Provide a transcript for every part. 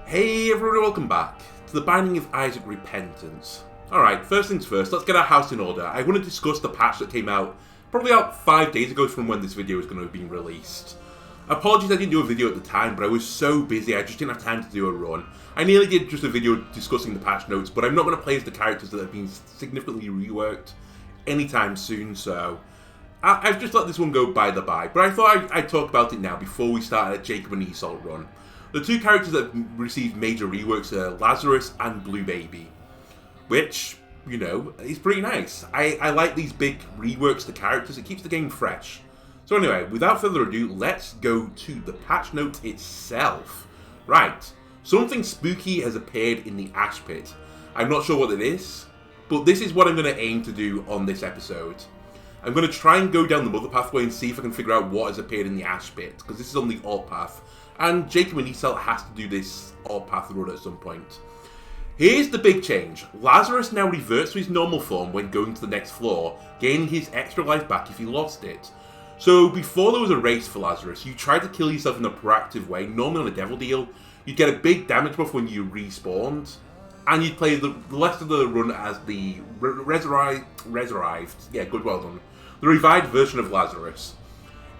Hey everyone, welcome back to the Binding of Isaac Repentance. Alright, first things first, let's get our house in order. I want to discuss the patch that came out probably about 5 days ago from when this video is going to have been released. Apologies I didn't do a video at the time, but I was so busy I just didn't have time to do a run. I nearly did just a video discussing the patch notes, but I'm not going to play as the characters that have been significantly reworked anytime soon, so I've just let this one go by the by. But I thought I'd talk about it now before we start a Jacob and Esau run. The two characters that received major reworks are Lazarus and Blue Baby, which, you know, is pretty nice. I like these big reworks to characters, it keeps the game fresh. So anyway, without further ado, let's go to the patch note itself. Right, something spooky has appeared in the Ashpit. I'm not sure what it is, but this is what I'm going to aim to do on this episode. I'm going to try and go down the mother pathway and see if I can figure out what has appeared in the Ashpit, because this is on the alt path. And Jacob and Esau has to do this alt path run at some point. Here's the big change. Lazarus now reverts to his normal form when going to the next floor, gaining his extra life back if he lost it. So before there was a race for Lazarus, you tried to kill yourself in a proactive way, normally on a devil deal. You'd get a big damage buff when you respawned, and you'd play the rest of the run as the resurrived, yeah, good, well done, the revived version of Lazarus.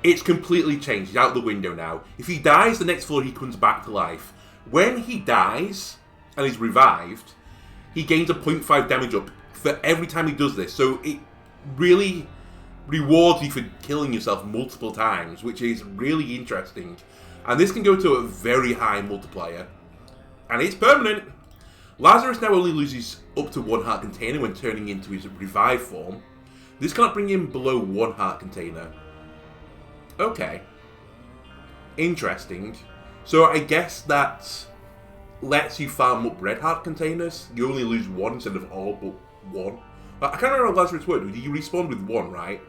It's completely changed. He's out the window now. If he dies, the next floor he comes back to life. When he dies and is revived, he gains a 0.5 damage up for every time he does this. So it really rewards you for killing yourself multiple times, which is really interesting. And this can go to a very high multiplier. And it's permanent. Lazarus now only loses up to 1 heart container when turning into his revived form. This cannot bring him below 1 heart container. Okay. Interesting. So I guess that lets you farm up red heart containers. You only lose 1 instead of all but 1. I can't remember how Lazarus worked. You respawn with 1, right?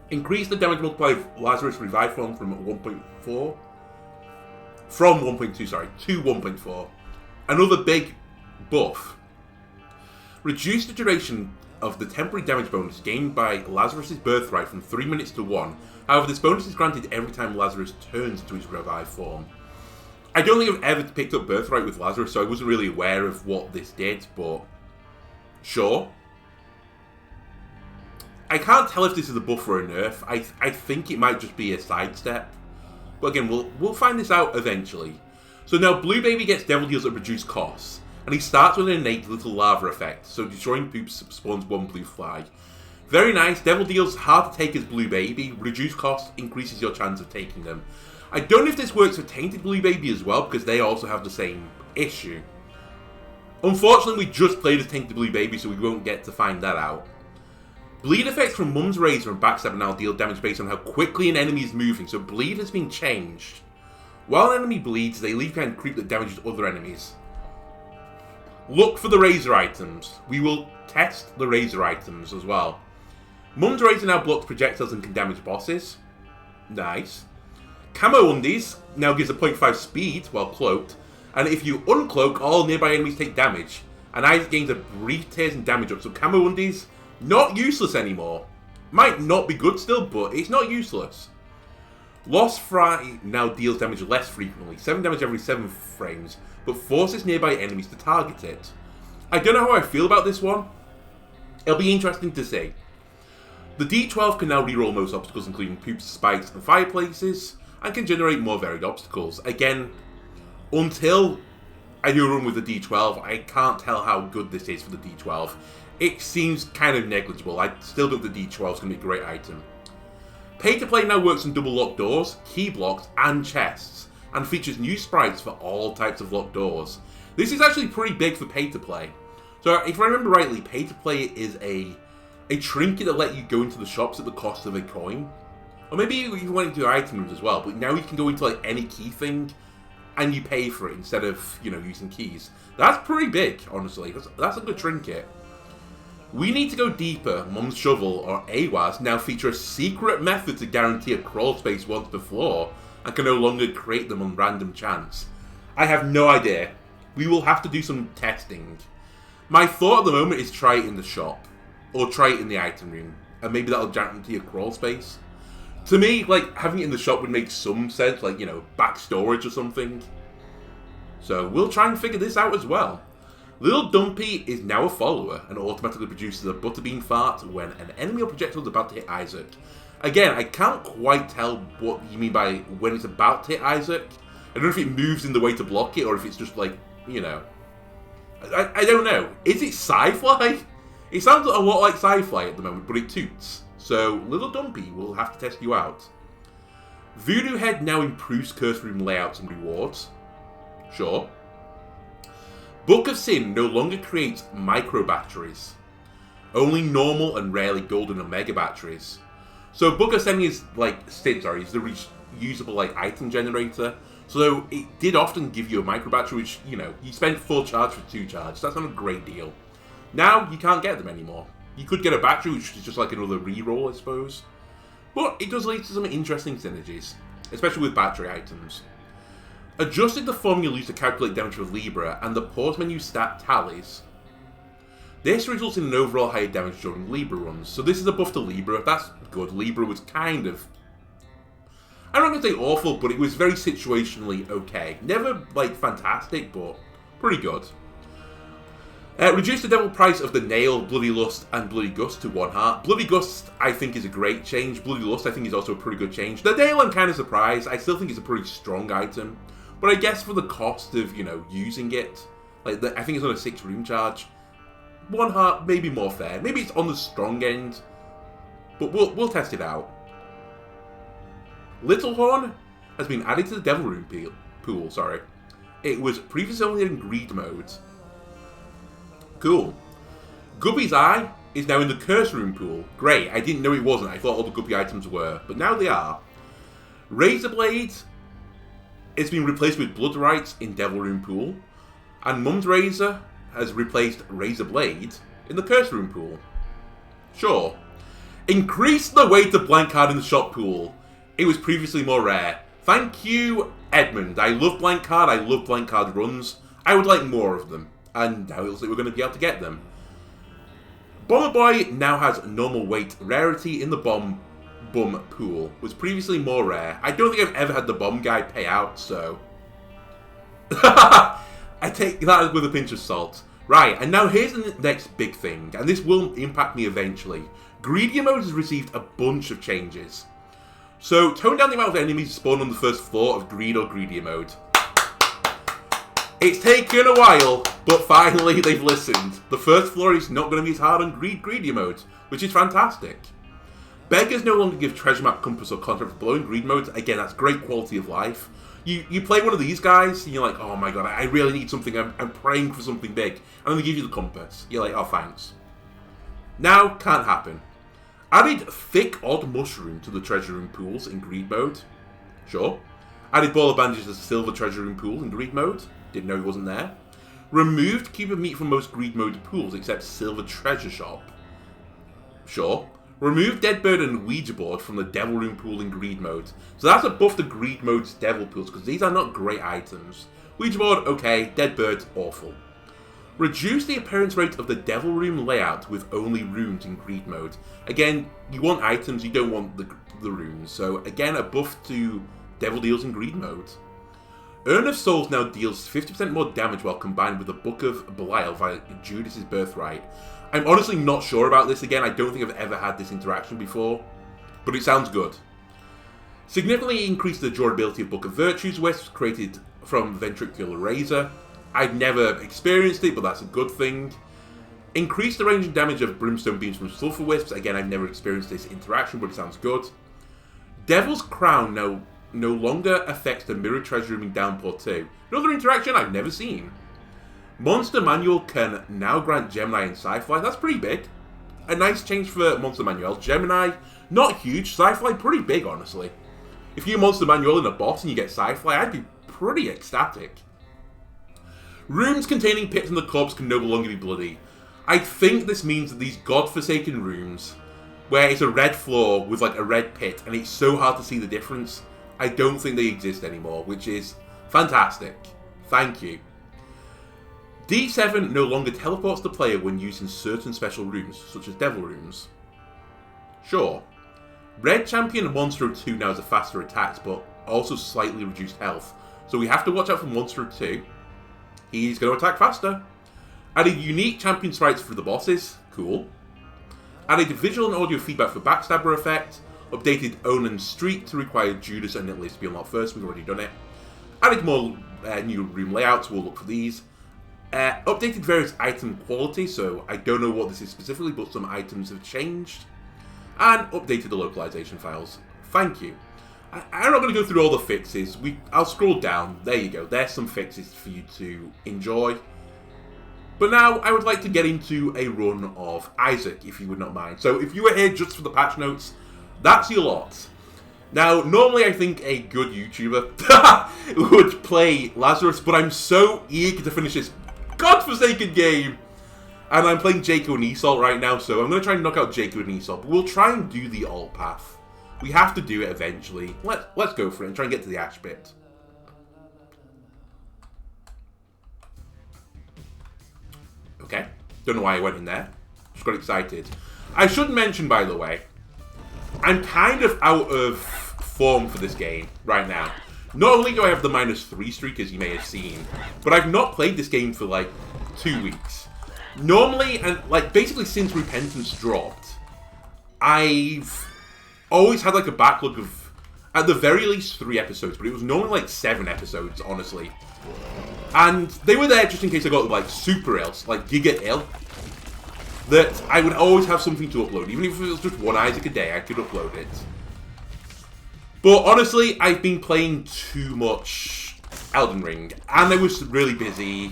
Increase the damage multiplier of Lazarus revive form from 1.4. From 1.2, sorry, to 1.4. Another big buff. Reduce the duration of the temporary damage bonus gained by Lazarus' birthright from 3 minutes to 1. However, this bonus is granted every time Lazarus turns to his revived form. I don't think I've ever picked up birthright with Lazarus, so I wasn't really aware of what this did, but sure. I can't tell if this is a buff or a nerf. I think it might just be a sidestep. But again, we'll find this out eventually. So now Blue Baby gets devil deals at reduced costs. And he starts with an innate little lava effect, so destroying poops spawns 1 blue fly. Very nice, devil deals hard to take as Blue Baby, reduced cost increases your chance of taking them. I don't know if this works for Tainted Blue Baby as well, because they also have the same issue. Unfortunately, we just played as Tainted Blue Baby, so we won't get to find that out. Bleed effects from Mum's Razor and Backstab now deal damage based on how quickly an enemy is moving, so bleed has been changed. While an enemy bleeds, they leave behind creep that damages other enemies. Look for the razor items. We will test the razor items as well. Mum's Razor now blocks projectiles and can damage bosses. Nice. Camo Undies now gives a 0.5 speed while cloaked. And if you uncloak, all nearby enemies take damage. And Isaac gains a brief tears and damage up. So Camo Undies, not useless anymore. Might not be good still, but it's not useless. Lost Fry now deals damage less frequently. 7 damage every 7 frames. But forces nearby enemies to target it. I don't know how I feel about this one. It'll be interesting to see. The D12 can now reroll most obstacles, including poops, spikes, and fireplaces, and can generate more varied obstacles. Again, until I do a run with the D12, I can't tell how good this is for the D12. It seems kind of negligible. I still think the D12 is going to be a great item. Pay to Play now works on double locked doors, key blocks, and chests, and features new sprites for all types of locked doors. This is actually pretty big for Pay to Play. So if I remember rightly, Pay to Play is a trinket that let you go into the shops at the cost of a coin. Or maybe you went into item rooms as well, but now you can go into like any key thing and you pay for it instead of, you know, using keys. That's pretty big, honestly. That's a good trinket. We Need to Go Deeper, Mum's Shovel, or AWAS, now feature a secret method to guarantee a crawl space once per floor, and can no longer create them on random chance. I have no idea. We will have to do some testing. My thought at the moment is try it in the shop, or try it in the item room, and maybe that'll guarantee a crawl space. To me, like, having it in the shop would make some sense, like, you know, back storage or something. So we'll try and figure this out as well. Little Dumpy is now a follower and automatically produces a butterbean fart when an enemy or projectile is about to hit Isaac. Again, I can't quite tell what you mean by when it's about to hit Isaac. I don't know if it moves in the way to block it or if it's just like, you know. I don't know. Is it sci-fi? It sounds a lot like sci-fi at the moment, but it toots. So, Little Dumpy will have to test you out. Voodoo Head now improves curse room layouts and rewards. Sure. Book of Sin no longer creates micro batteries. Only normal and rarely golden omega batteries. So Book of Sin is is the reusable like item generator. So it did often give you a micro battery, which, you know, you spend 4 charge for 2 charge. That's not a great deal. Now you can't get them anymore. You could get a battery, which is just like another reroll, I suppose. But it does lead to some interesting synergies, especially with battery items. Adjusted the formula used to calculate damage with Libra and the pause menu stat tallies. This results in an overall higher damage during Libra runs. So this is a buff to Libra. That's good. Libra was kind of, I'm not going to say awful, but it was very situationally okay. Never, like, fantastic, but pretty good. Reduce the devil price of the Nail, Bloody Lust, and Bloody Gust to 1 heart. Bloody Gust, I think, is a great change. Bloody Lust, I think, is also a pretty good change. The Nail, I'm kind of surprised. I still think it's a pretty strong item. But I guess for the cost of, you know, using it, like, I think it's on a 6 room charge. 1 heart, maybe more fair. Maybe it's on the strong end. But we'll test it out. Little Horn has been added to the Devil Room pool. It was previously only in Greed mode. Cool. Guppy's Eye is now in the Curse Room pool. Great, I didn't know it wasn't. I thought all the Guppy items were. But now they are. Razor Blade has been replaced with Blood Rights in Devil Room pool. And Mum's Razor has replaced Razor Blade in the Curse Room pool. Sure. Increase the weight of blank card in the shop pool. It was previously more rare. Thank you, Edmund. I love blank card. I love blank card runs. I would like more of them. And now it looks like we're going to be able to get them. Bomber Boy now has normal weight rarity in the Bum pool. Was previously more rare. I don't think I've ever had the Bomb guy pay out, so... I take that with a pinch of salt. Right, and now here's the next big thing, and this will impact me eventually. Greedier mode has received a bunch of changes. So, tone down the amount of enemies spawned on the first floor of Greed or Greedier mode. It's taken a while, but finally they've listened. The first floor is not going to be as hard on Greedier mode, which is fantastic. Beggars no longer give treasure map, compass, or contract for blowing Greed modes. Again, that's great quality of life. You play one of these guys, and you're like, oh my god, I really need something, I'm praying for something big. And then they give you the compass. You're like, oh, thanks. Now, can't happen. Added Thick Odd Mushroom to the treasure room pools in Greed mode. Sure. Added Ball of Bandages as Silver treasure room pool in Greed mode. Didn't know he wasn't there. Removed Cube of Meat from most Greed mode pools except Silver Treasure Shop. Sure. Remove Deadbird and Ouija Board from the Devil Room pool in Greed mode. So that's a buff to Greed mode's Devil pools, because these are not great items. Ouija Board, okay. Deadbird, awful. Reduce the appearance rate of the Devil Room layout with only runes in Greed mode. Again, you want items, you don't want the runes. So again, a buff to Devil deals in Greed mode. Urn of Souls now deals 50% more damage while combined with the Book of Belial via Judas' Birthright. I'm honestly not sure about this again. I don't think I've ever had this interaction before, but it sounds good. Significantly increased the durability of Book of Virtues Wisps created from Ventricular Razor. I've never experienced it, but that's a good thing. Increased the range and damage of Brimstone Beams from Sulphur Wisps. Again, I've never experienced this interaction, but it sounds good. Devil's Crown now no longer affects the Mirror Treasure Room in Downpour 2. Another interaction I've never seen. Monster Manual can now grant Gemini and Sci-Fly. That's pretty big. A nice change for Monster Manual. Gemini, not huge. Sci-Fly, pretty big, honestly. If you Monster Manual in a boss and you get Sci-Fly, I'd be pretty ecstatic. Rooms containing pits in the corpse can no longer be bloody. I think this means that these godforsaken rooms, where it's a red floor with like a red pit, and it's so hard to see the difference, I don't think they exist anymore, which is fantastic. Thank you. D7 no longer teleports the player when using certain special rooms, such as Devil Rooms. Sure. Red champion Monstro 2 now has a faster attacks, but also slightly reduced health. So we have to watch out for Monstro 2. He's going to attack faster. Added unique champion sprites for the bosses. Cool. Added visual and audio feedback for Backstabber effect. Updated Onan Street to require Judas and Nicholas to be unlocked first. We've already done it. Added more new room layouts. We'll look for these. Updated various item quality. So I don't know what this is specifically, but some items have changed. And updated the localization files. Thank you. I'm not going to go through all the fixes. I'll scroll down. There you go. There's some fixes for you to enjoy. But now, I would like to get into a run of Isaac, if you would not mind. So, if you were here just for the patch notes, that's your lot. Now, normally I think a good YouTuber would play Lazarus, but I'm so eager to finish this godforsaken game. And I'm playing Jacob and Esol right now, so I'm going to try and knock out Jacob and Esol. But we'll try and do the alt path. We have to do it eventually. Let's go for it and try and get to the Ashpit. Okay. Don't know why I went in there. Just got excited. I should mention, by the way, I'm kind of out of form for this game right now. Not only do I have the -3 streak, as you may have seen, but I've not played this game for like 2 weeks. Normally, and like basically since Repentance dropped, I've always had like a backlog of, at the very least, 3 episodes, but it was normally like 7 episodes, honestly. And they were there just in case I got like super ill, like giga ill, that I would always have something to upload. Even if it was just one Isaac a day, I could upload it. But honestly, I've been playing too much Elden Ring, and I was really busy,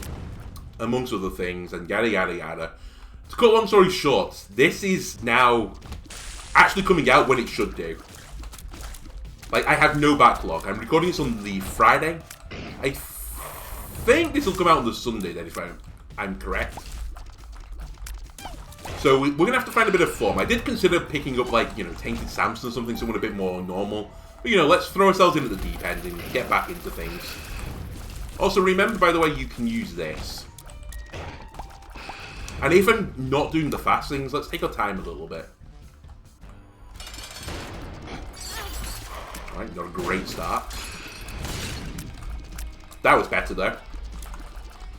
amongst other things, and yada yada yada. To cut long story short, this is now actually coming out when it should do. Like, I have no backlog. I'm recording this on the Friday. I think this will come out on the Sunday then, if I'm correct. So we're going to have to find a bit of form. I did consider picking up, like, you know, Tainted Samson or something, someone a bit more normal. But, you know, let's throw ourselves in at the deep end and get back into things. Also, remember, by the way, you can use this. And if I'm not doing the fast things, let's take our time a little bit. Alright, not a great start. That was better, though.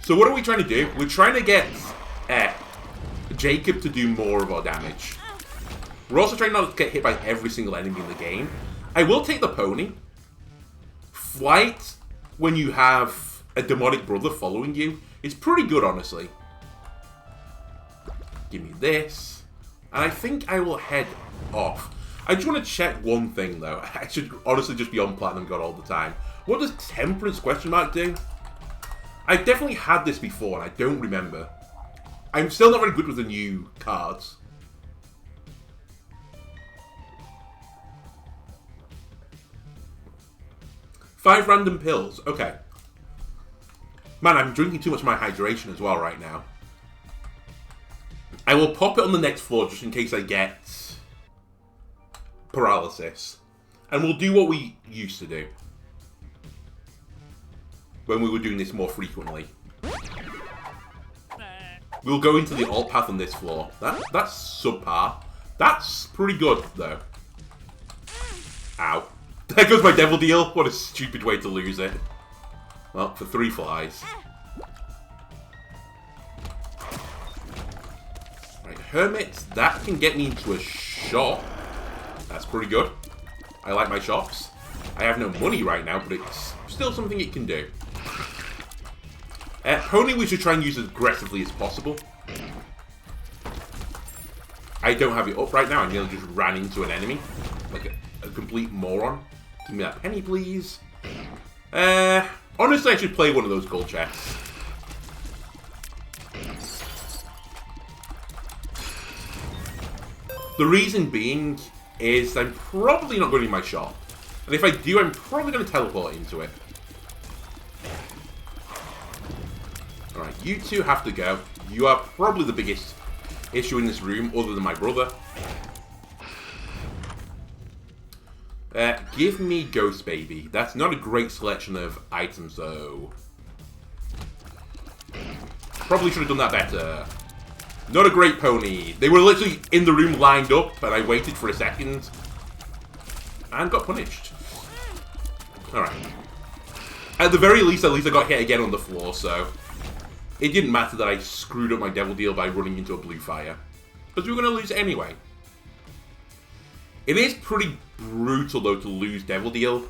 So what are we trying to do? We're trying to get Jacob to do more of our damage. We're also trying not to get hit by every single enemy in the game. I will take the pony. Flight, when you have a demonic brother following you, is pretty good, honestly. Give me this. And I think I will head off. I just want to check one thing, though. I should honestly just be on Platinum God all the time. What does Temperance question mark do? I've definitely had this before, and I don't remember. I'm still not very good with the new cards. Five random pills. Okay. Man, I'm drinking too much of my hydration as well right now. I will pop it on the next floor just in case I get paralysis. And we'll do what we used to do when we were doing this more frequently. We'll go into the alt path on this floor. That's subpar. That's pretty good, though. Ow. There goes my devil deal. What a stupid way to lose it. Well, for 3 flies. Right, Hermit. That can get me into a shop. That's pretty good. I like my shops. I have no money right now, but it's still something it can do. Pony we should try and use as aggressively as possible. I don't have it up right now. I nearly just ran into an enemy. Like a complete moron. Give me that penny, please. Honestly, I should play one of those gold chests. The reason being is I'm probably not going to my shop. And if I do, I'm probably going to teleport into it. Alright, you two have to go. You are probably the biggest issue in this room, other than my brother. Give me Ghost Baby. That's not a great selection of items, though. Probably should have done that better. Not a great pony. They were literally in the room lined up, and I waited for a second. And got punished. Alright. At the very least, I got hit again on the floor, so... It didn't matter that I screwed up my Devil Deal by running into a blue fire. Because we were going to lose anyway. It is pretty brutal, though, to lose Devil Deal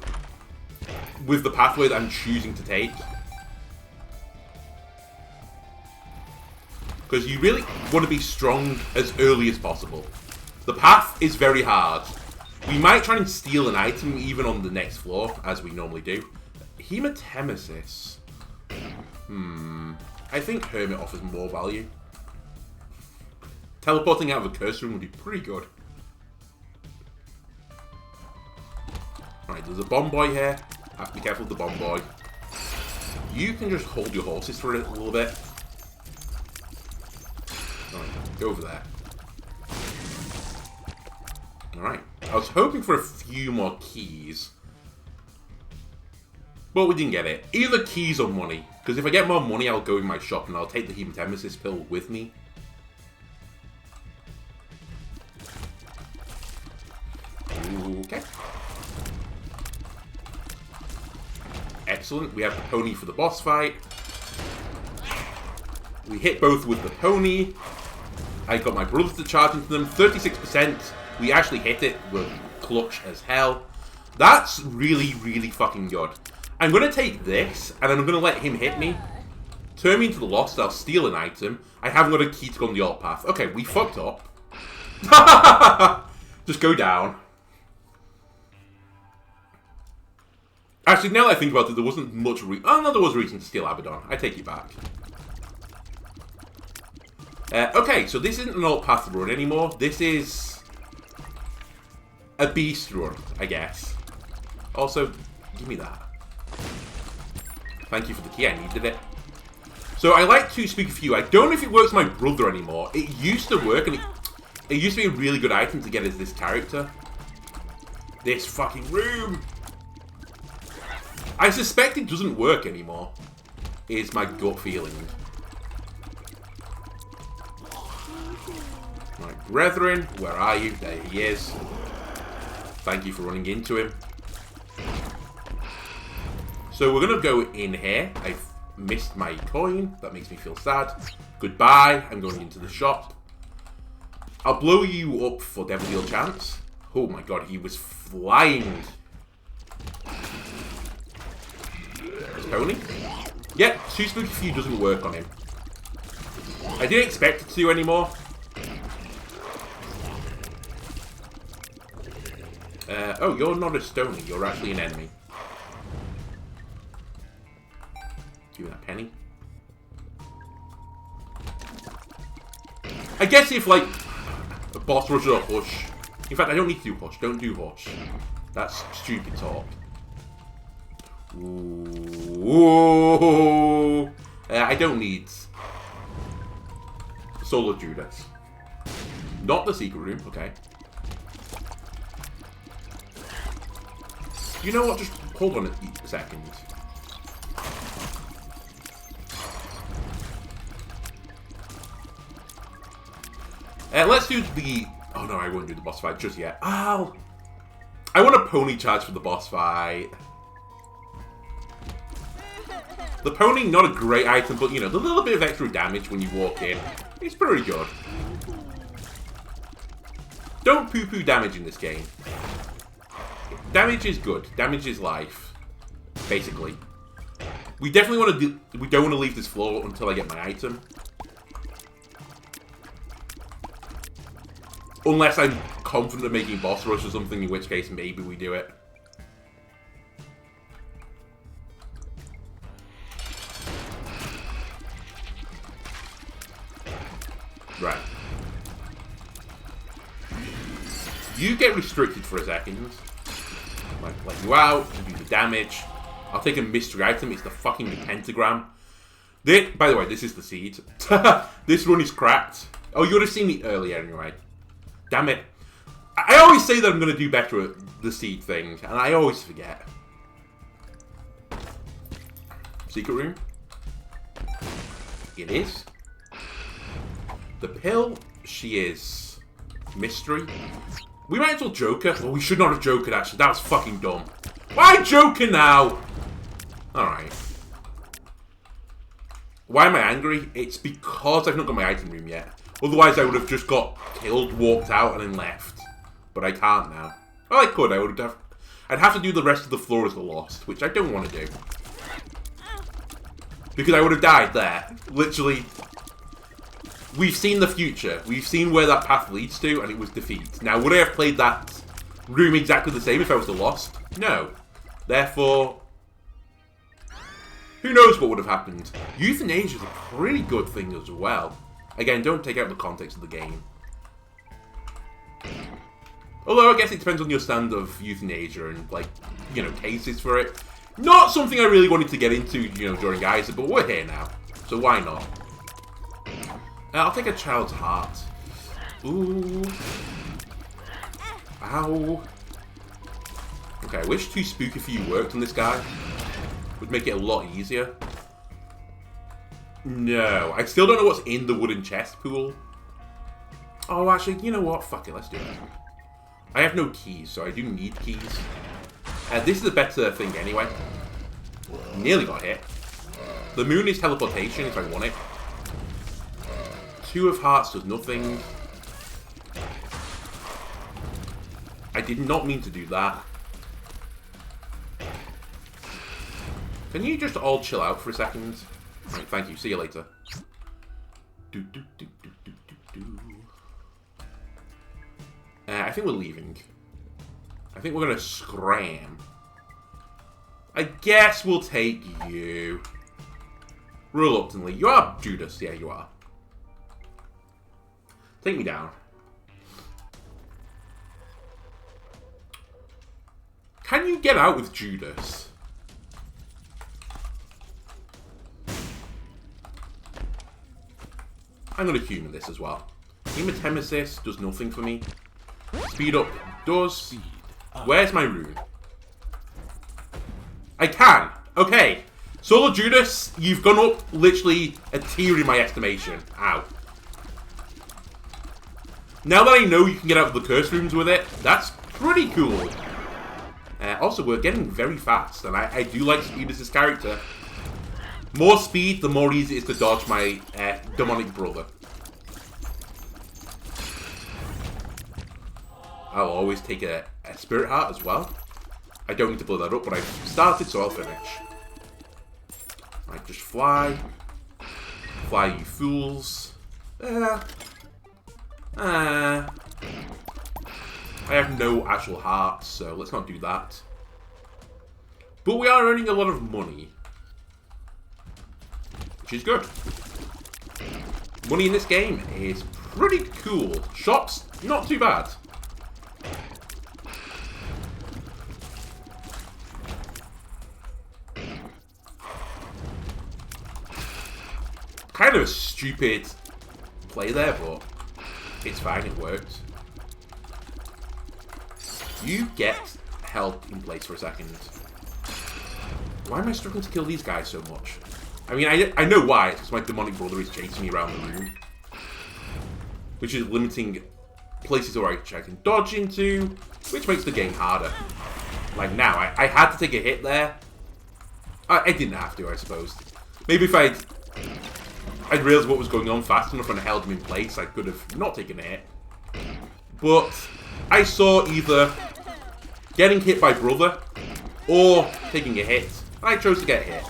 with the pathway that I'm choosing to take. Because you really want to be strong as early as possible. The path is very hard. We might try and steal an item even on the next floor, as we normally do. Hematemesis. I think Hermit offers more value. Teleporting out of a curse room would be pretty good. Alright, there's a bomb boy here. Have to be careful with the bomb boy. You can just hold your horses for a little bit. Alright, go over there. Alright. I was hoping for a few more keys. But we didn't get it. Either keys or money. Because if I get more money, I'll go in my shop and I'll take the Hematemesis pill with me. Okay. Excellent. We have the pony for the boss fight. We hit both with the pony. I got my brother to charge into them. 36%. We actually hit it with clutch as hell. That's really, really fucking good. I'm going to take this, and then I'm going to let him hit me. Turn me into the Lost, I'll steal an item. I haven't got a key to go on the alt path. Okay, we fucked up. Just go down. Actually, now that I think about it, there wasn't much oh, no, there was reason to steal Abaddon. I take it back. Okay, so this isn't an alt path run anymore. This is a beast run, I guess. Also, give me that. Thank you for the key, I needed it. So I like to speak a few. I don't know if it works with my brother anymore. It used to work, and it used to be a really good item to get as this character. This fucking room! I suspect it doesn't work anymore, is my gut feeling. Right, brethren, where are you? There he is. Thank you for running into him. So we're going to go in here. I've missed my coin. That makes me feel sad. Goodbye. I'm going into the shop. I'll blow you up for Devil Deal chance. Oh my god, he was flying. This pony? Yeah, Too Spooky For You doesn't work on him. I didn't expect it to anymore. Oh, you're not a stony. You're actually an enemy. Give me that penny. I guess if, like, a boss rush or a hush. In fact, I don't need to do hush. Don't do hush. That's stupid talk. Ooh. I don't need Soul of Judas. Not the secret room. Okay. You know what? Just hold on a second. Let's do the... Oh no, I won't do the boss fight just yet. Oh! I want a pony charge for the boss fight. The pony, not a great item, but you know, the little bit of extra damage when you walk in. It's pretty good. Don't poo-poo damage in this game. Damage is good. Damage is life. Basically. We definitely want to do... We don't want to leave this floor until I get my item. Unless I'm confident of making boss rush or something, in which case maybe we do it. Right. You get restricted for a second. Like, let you out, you do the damage. I'll take a mystery item, it's the fucking pentagram. By the way, this is the seed. This run is cracked. Oh, you would have seen me earlier anyway. Damn it. I always say that I'm going to do better at the seed thing, and I always forget. Secret room? It is. The pill, she is mystery. We might as well Joker. Well, we should not have Jokered, actually. That was fucking dumb. Why Joker now? Alright. Why am I angry? It's because I've not got my item room yet. Otherwise, I would have just got killed, walked out, and then left. But I can't now. Well, I could. I'd have to do the rest of the floor as the Lost, which I don't want to do. Because I would have died there. Literally. We've seen the future. We've seen where that path leads to, and it was defeat. Now, would I have played that room exactly the same if I was the Lost? No. Therefore, who knows what would have happened. Euthanasia is a pretty good thing as well. Again, don't take out the context of the game. Although, I guess it depends on your stand of euthanasia and, like, you know, cases for it. Not something I really wanted to get into, you know, during Isaac, but we're here now. So why not? I'll take a child's heart. Ooh. Ow. Okay, I wish 2 spooky for you worked on this guy. Would make it a lot easier. No. I still don't know what's in the wooden chest pool. Oh, actually, you know what? Fuck it, let's do it. I have no keys, so I do need keys. This is a better thing anyway. Nearly got hit. The moon is teleportation if I want it. 2 of hearts does nothing. I did not mean to do that. Can you just all chill out for a second? Right, thank you. See you later. I think we're leaving. I think we're going to scram. I guess we'll take you. Reluctantly. You are Judas. Yeah, you are. Take me down. Can you get out with Judas? I'm going to human this as well. Hematemesis does nothing for me. Speed up does. Where's my rune? I can. Okay. Solo Judas, you've gone up literally a tier in my estimation. Ow. Now that I know you can get out of the curse rooms with it, that's pretty cool. Also, we're getting very fast, and I do like Speed as this character. More speed, the more easy it is to dodge my demonic brother. I'll always take a spirit heart as well. I don't need to blow that up, but I've started, so I'll finish. Right, just fly. Fly, you fools. I have no actual hearts, so let's not do that. But we are earning a lot of money. Which is good. Money in this game is pretty cool. Shops, not too bad. Kind of a stupid play there, but it's fine, it worked. You get held in place for a second. Why am I struggling to kill these guys so much? I mean, I know why. It's because my demonic brother is chasing me around the room. Which is limiting places where I can dodge into, which makes the game harder. Like now, I had to take a hit there. I didn't have to, I suppose. Maybe if I'd realised what was going on fast enough and held him in place, I could have not taken a hit. But I saw either getting hit by brother or taking a hit. I chose to get hit.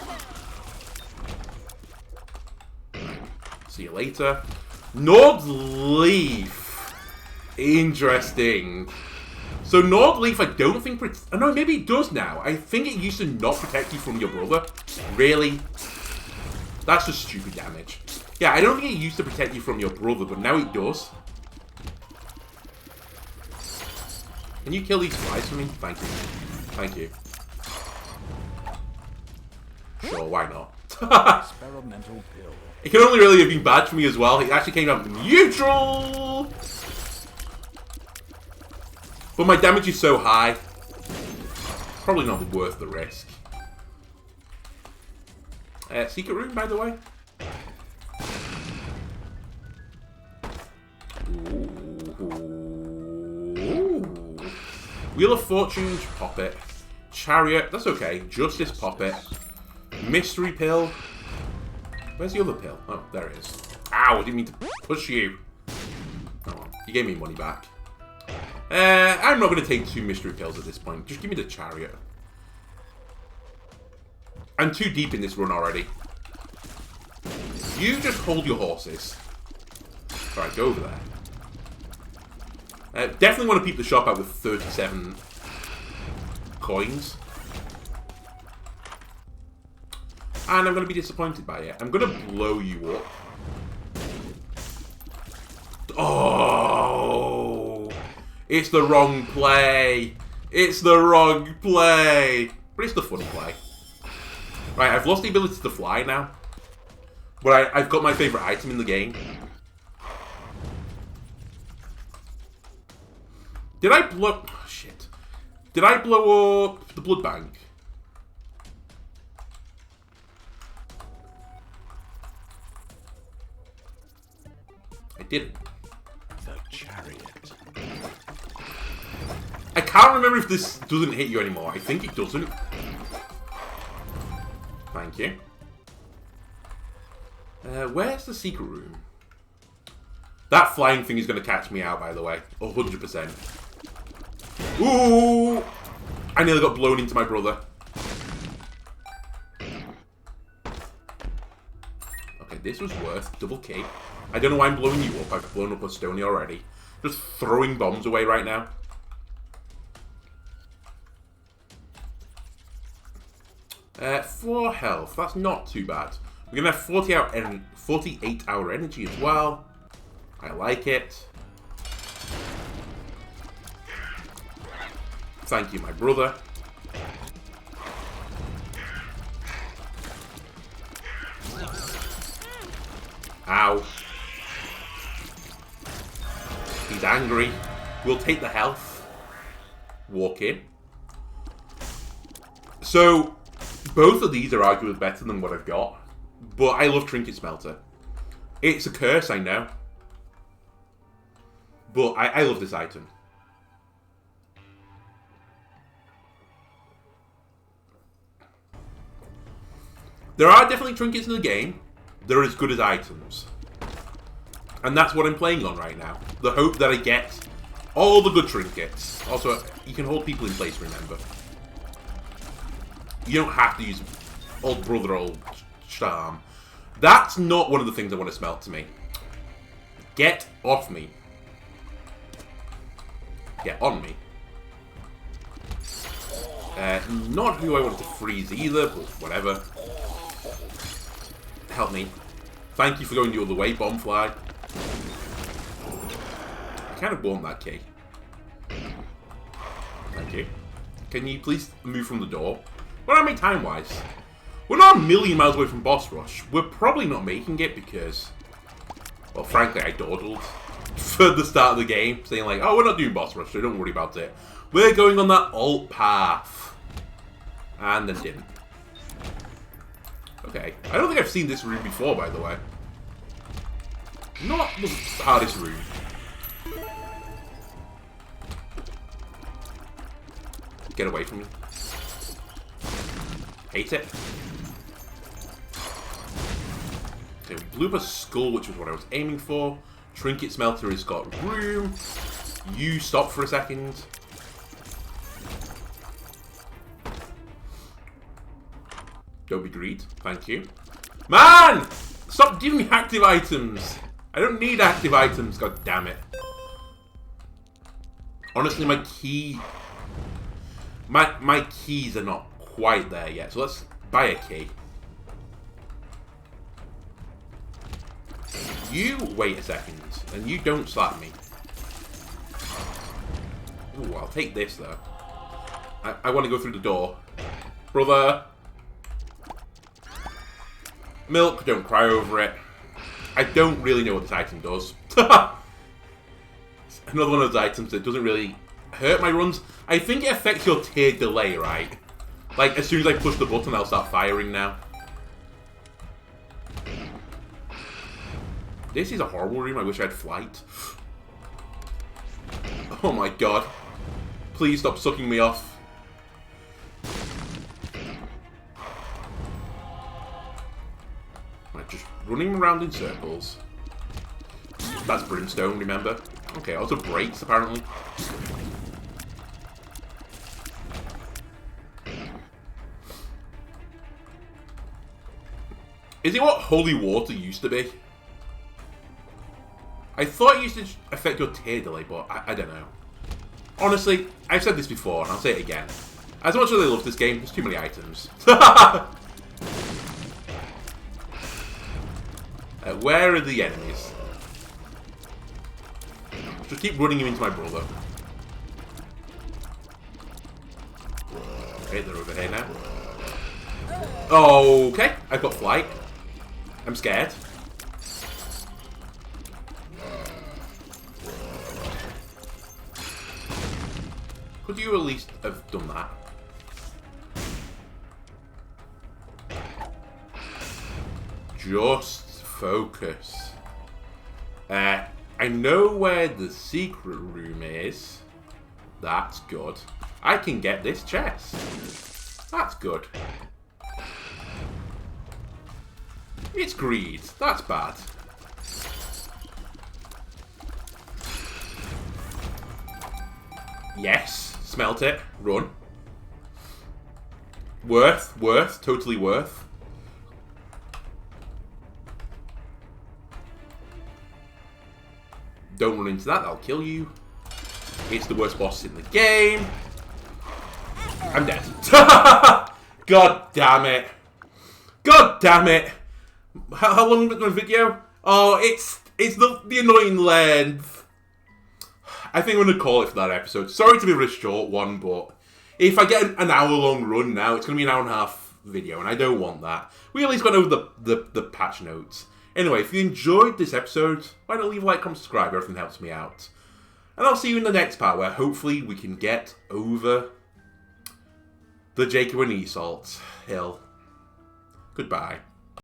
See you later. Nordleaf. Interesting. So Nordleaf, I don't think... Oh, no, maybe it does now. I think it used to not protect you from your brother. Really? That's just stupid damage. Yeah, I don't think it used to protect you from your brother, but now it does. Can you kill these flies for me? Thank you. Thank you. Sure, why not? Experimental pill. It can only really have been bad for me as well. It actually came out neutral! But my damage is so high. Probably not worth the risk. Secret room, by the way. Ooh. Wheel of Fortune, pop it. Chariot, that's okay. Justice, pop it. Mystery Pill. Where's the other pill? Oh, there it is. Ow, I didn't mean to push you. Oh, well, you gave me money back. I'm not going to take 2 mystery pills at this point. Just give me the chariot. I'm too deep in this run already. You just hold your horses. Alright, go over there. Definitely want to peep the shop out with 37 coins. And I'm going to be disappointed by it. I'm going to blow you up. Oh! It's the wrong play. It's the wrong play. But it's the funny play. Right, I've lost the ability to fly now. But I've got my favourite item in the game. Did I blow... Oh, shit. Did I blow up the blood bank? I didn't. The chariot. I can't remember if this doesn't hit you anymore. I think it doesn't. Thank you. Where's the secret room? That flying thing is going to catch me out, by the way. 100%. Ooh! I nearly got blown into my brother. Okay, this was worth double K. I don't know why I'm blowing you up. I've blown up a Stony already. Just throwing bombs away right now. 4 health. That's not too bad. We're going to have 48-hour energy as well. I like it. Thank you, my brother. Ow. He's angry. We'll take the health. Walk in. So, both of these are arguably better than what I've got. But I love Trinket Smelter. It's a curse, I know. But I love this item. There are definitely trinkets in the game. They're as good as items. And that's what I'm playing on right now. The hope that I get all the good trinkets. Also, you can hold people in place, remember. You don't have to use old brother, old charm. That's not one of the things I want to smelt to me. Get off me. Get on me. Not who I want to freeze either, but whatever. Help me. Thank you for going the other way, Bombfly. I kind of want that key. Thank you. Can you please move from the door? Where am I time-wise? We're not a million miles away from boss rush. We're probably not making it because... Well, frankly, I dawdled for the start of the game, saying like, oh, we're not doing boss rush, so don't worry about it. We're going on that alt path. And then didn't. Okay. I don't think I've seen this room before, by the way. Not the hardest room. Get away from me. Hate it. Okay, we blew up a skull, which was what I was aiming for. Trinket Smelter has got room. You stop for a second. Don't be greed. Thank you. Man! Stop giving me active items. I don't need active items, god damn it. Honestly, my key... My keys are not quite there yet, so let's buy a key. You wait a second, and you don't slap me. Ooh, I'll take this, though. I want to go through the door. Brother! Milk, don't cry over it. I don't really know what this item does. Another one of those items that doesn't really hurt my runs. I think it affects your tier delay, right? Like, as soon as I push the button, I'll start firing now. This is a horrible room. I wish I had flight. Oh my god. Please stop sucking me off. Right, just running around in circles. That's brimstone, remember? Okay, also breaks, apparently. Is it what holy water used to be? I thought it used to affect your tear delay, but I don't know. Honestly, I've said this before, and I'll say it again. As much as I love this game, there's too many items. Where are the enemies? Just keep running him into my brother. Okay, they're over here now. Okay, I've got flight. I'm scared. Could you at least have done that? Just focus. I know where the secret room is. That's good. I can get this chest. That's good. It's greed. That's bad. Yes. Smelt it. Run. Worth. Totally worth. Don't run into that. That'll kill you. It's the worst boss in the game. I'm dead. God damn it. God damn it. How long was my video? Oh, it's the annoying length. I think I'm going to call it for that episode. Sorry to be a really short one, but if I get an hour-long run now, it's going to be an hour-and-a-half video, and I don't want that. We at least went over the patch notes. Anyway, if you enjoyed this episode, why not leave a like, comment, subscribe? Everything helps me out. And I'll see you in the next part, where hopefully we can get over the Jacob and Esau hill. Goodbye.